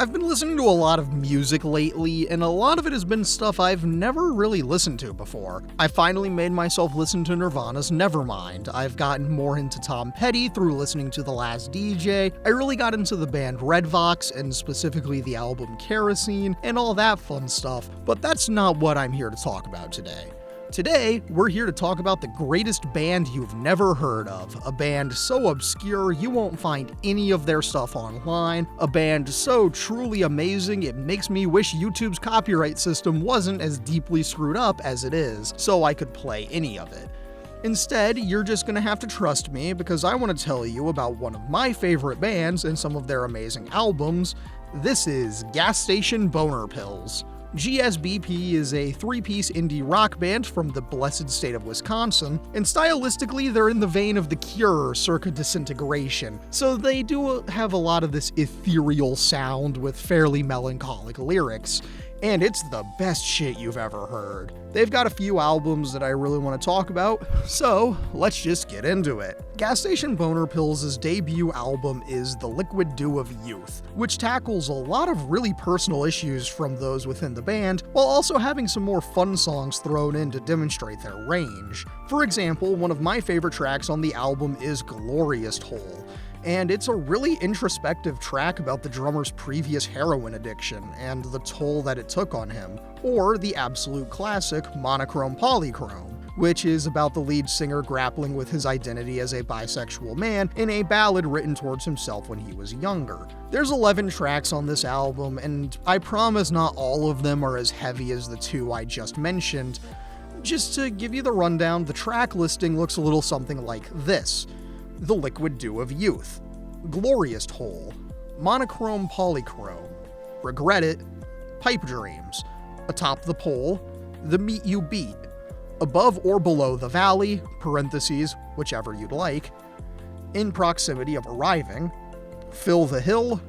I've been listening to a lot of music lately, and a lot of it has been stuff I've never really listened to before. I finally made myself listen to Nirvana's Nevermind. I've gotten more into Tom Petty through listening to The Last DJ. I really got into the band Red Vox, and specifically the album Kerosene, and all that fun stuff, but that's not what I'm here to talk about today. Today, we're here to talk about the greatest band you've never heard of, a band so obscure you won't find any of their stuff online, a band so truly amazing it makes me wish YouTube's copyright system wasn't as deeply screwed up as it is, so I could play any of it. Instead, you're just gonna have to trust me because I want to tell you about one of my favorite bands and some of their amazing albums. This is Gas Station Boner Pills. GSBP is a three-piece indie rock band from the blessed state of Wisconsin, and stylistically they're in the vein of The Cure circa Disintegration, so they do have a lot of this ethereal sound with fairly melancholic lyrics, and it's the best shit you've ever heard. They've got a few albums that I really want to talk about, so let's just get into it. Gas Station Boner Pills' debut album is The Liquid Dew of Youth, which tackles a lot of really personal issues from those within the band, while also having some more fun songs thrown in to demonstrate their range. For example, one of my favorite tracks on the album is Glorious Hole, and it's a really introspective track about the drummer's previous heroin addiction and the toll that it took on him, or the absolute classic Monochrome Polychrome, which is about the lead singer grappling with his identity as a bisexual man in a ballad written towards himself when he was younger. There's 11 tracks on this album, and I promise not all of them are as heavy as the two I just mentioned. Just to give you the rundown, the track listing looks a little something like this: The Liquid Dew of Youth, Glorious Hole, Monochrome Polychrome, Regret It, Pipe Dreams, Atop the Pole, The Meat You Beat, Above or Below the Valley, parentheses, whichever you'd like, In Proximity of Arriving, Fill the Hill,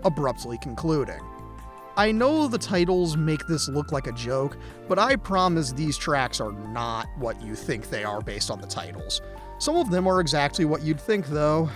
Abruptly Concluding. I know the titles make this look like a joke, but I promise these tracks are not what you think they are based on the titles. Some of them are exactly what you'd think though,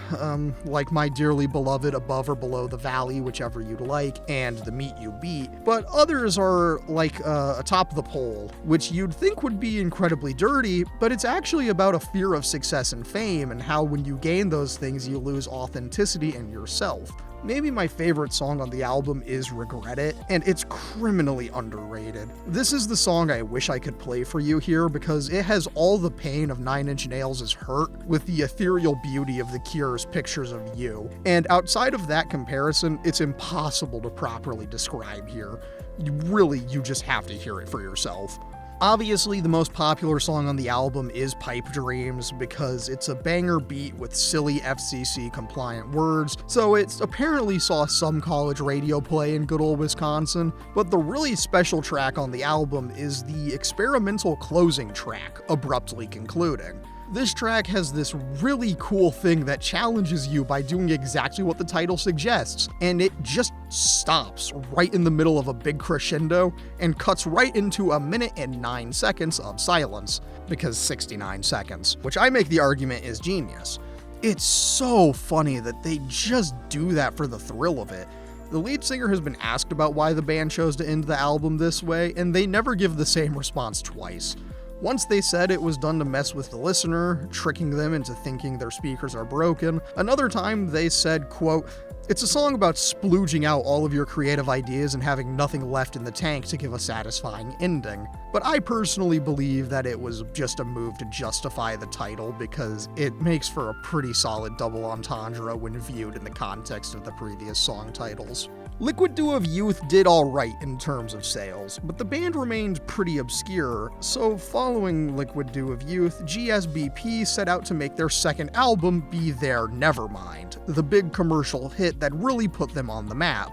like My Dearly Beloved, Above or Below the Valley, whichever you'd like, and The Meat You Beat, but others are like Atop the Pole, which you'd think would be incredibly dirty, but it's actually about a fear of success and fame and how when you gain those things you lose authenticity in yourself. Maybe my favorite song on the album is Regret It, and it's criminally underrated. This is the song I wish I could play for you here because it has all the pain of Nine Inch Nails' Hurt with the ethereal beauty of The Cure's Pictures of You. And outside of that comparison, it's impossible to properly describe here. You just have to hear it for yourself. Obviously, the most popular song on the album is Pipe Dreams because it's a banger beat with silly FCC-compliant words, so it apparently saw some college radio play in good old Wisconsin, but the really special track on the album is the experimental closing track, Abruptly Concluding. This track has this really cool thing that challenges you by doing exactly what the title suggests, and it just stops right in the middle of a big crescendo and cuts right into 1 minute and 9 seconds of silence, because 69 seconds, which I make the argument is genius. It's so funny that they just do that for the thrill of it. The lead singer has been asked about why the band chose to end the album this way, and they never give the same response twice. Once they said it was done to mess with the listener, tricking them into thinking their speakers are broken. Another time they said, quote, "It's a song about splooging out all of your creative ideas and having nothing left in the tank to give a satisfying ending." But I personally believe that it was just a move to justify the title because it makes for a pretty solid double entendre when viewed in the context of the previous song titles. Liquid Dew of Youth did alright in terms of sales, but the band remained pretty obscure, so following Liquid Dew of Youth, GSBP set out to make their second album be their Nevermind, the big commercial hit that really put them on the map.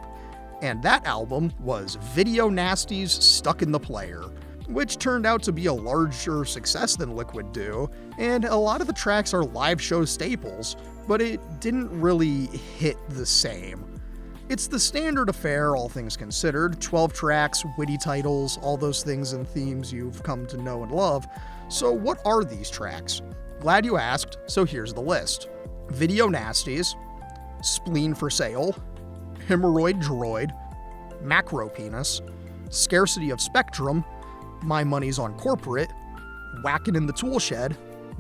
And that album was Video Nasty's Stuck in the Player, which turned out to be a larger success than Liquid Dew, and a lot of the tracks are live show staples, but it didn't really hit the same. It's the standard affair, all things considered, 12 tracks, witty titles, all those things and themes you've come to know and love. So what are these tracks? Glad you asked, so here's the list. Video Nasties, Spleen for Sale, Hemorrhoid Droid, Macro Penis, Scarcity of Spectrum, My Money's on Corporate, Whackin' in the Toolshed,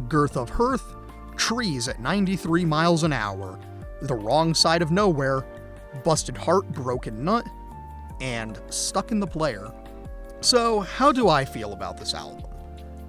Girth of Hearth, Trees at 93 miles an hour, The Wrong Side of Nowhere, Busted Heart, Broken Nut, and Stuck in the Player. So, how do I feel about this album?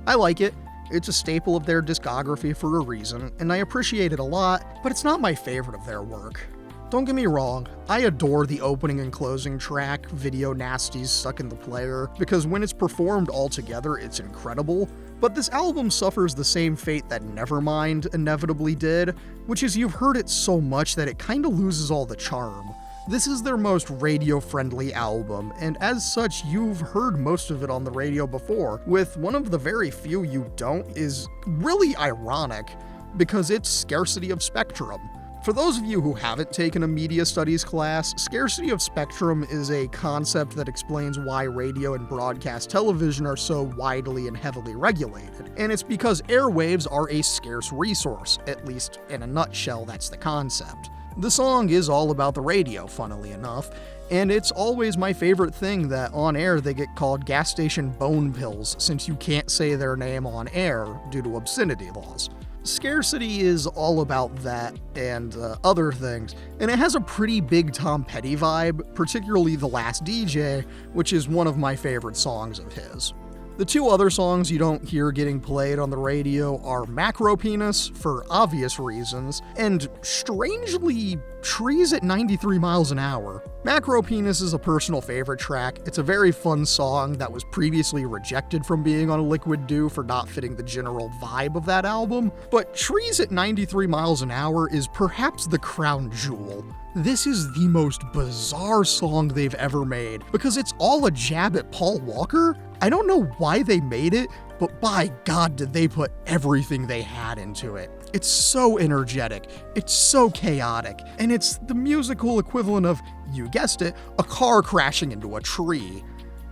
I like it. It's a staple of their discography for a reason, and I appreciate it a lot, but it's not my favorite of their work. Don't get me wrong, I adore the opening and closing track, Video Nasty's Stuck in the Player, because when it's performed all together, it's incredible, but this album suffers the same fate that Nevermind inevitably did, which is you've heard it so much that it kinda loses all the charm. This is their most radio-friendly album, and as such, you've heard most of it on the radio before, with one of the very few you don't is really ironic, because it's Scarcity of Spectrum. For those of you who haven't taken a media studies class, scarcity of spectrum is a concept that explains why radio and broadcast television are so widely and heavily regulated. And it's because airwaves are a scarce resource, at least in a nutshell, that's the concept. The song is all about the radio, funnily enough, and it's always my favorite thing that on air they get called gas station bone pills since you can't say their name on air due to obscenity laws. Scarcity is all about that and other things, and it has a pretty big Tom Petty vibe, particularly The Last DJ, which is one of my favorite songs of his. The two other songs you don't hear getting played on the radio are Macro Penis, for obvious reasons, and strangely, Trees at 93 miles an hour. Macro Penis is a personal favorite track. It's a very fun song that was previously rejected from being on Liquid Do for not fitting the general vibe of that album, but Trees at 93 miles an hour is perhaps the crown jewel. This is the most bizarre song they've ever made, because it's all a jab at Paul Walker. I don't know why they made it, but by God did they put everything they had into it. It's so energetic, it's so chaotic, and it's the musical equivalent of, you guessed it, a car crashing into a tree.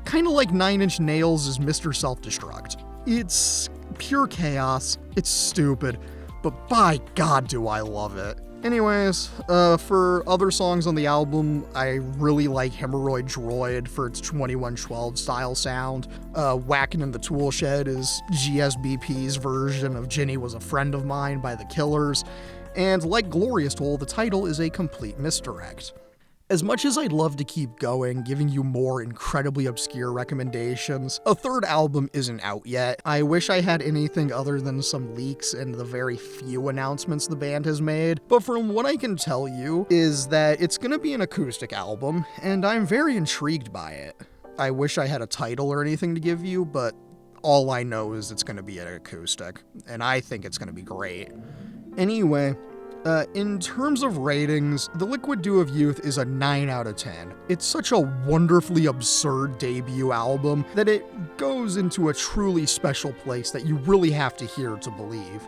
Kinda like Nine Inch Nails' Mr. Self-Destruct. It's pure chaos, it's stupid, but by God do I love it. Anyways, for other songs on the album, I really like Hemorrhoid Droid for its 2112 style sound. Whackin' in the Toolshed is GSBP's version of Jenny Was a Friend of Mine by The Killers, and like Glorious Toll, the title is a complete misdirect. As much as I'd love to keep going, giving you more incredibly obscure recommendations, a third album isn't out yet. I wish I had anything other than some leaks and the very few announcements the band has made, but from what I can tell you is that it's gonna be an acoustic album, and I'm very intrigued by it. I wish I had a title or anything to give you, but all I know is it's gonna be an acoustic, and I think it's gonna be great. Anyway, in terms of ratings, The Liquid Dew of Youth is a 9 out of 10. It's such a wonderfully absurd debut album that it goes into a truly special place that you really have to hear to believe.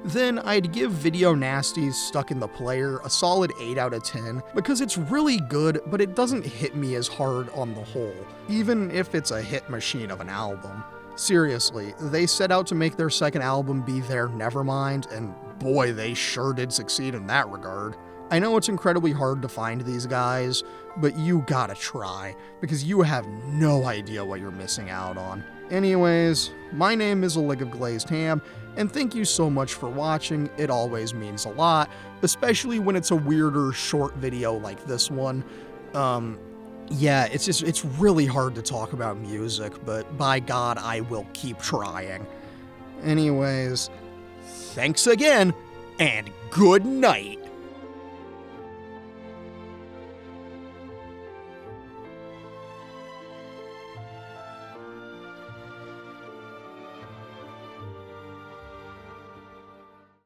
Then I'd give Video Nasty's Stuck in the Player a solid 8 out of 10 because it's really good, but it doesn't hit me as hard on the whole, even if it's a hit machine of an album. Seriously, they set out to make their second album be their Nevermind, and boy, they sure did succeed in that regard. I know it's incredibly hard to find these guys, but you gotta try, because you have no idea what you're missing out on. Anyways, my name is A Lig of Glazed Ham, and thank you so much for watching. It always means a lot, especially when it's a weirder short video like this one. Yeah, it's really hard to talk about music, but by God, I will keep trying. Anyways, thanks again, and good night.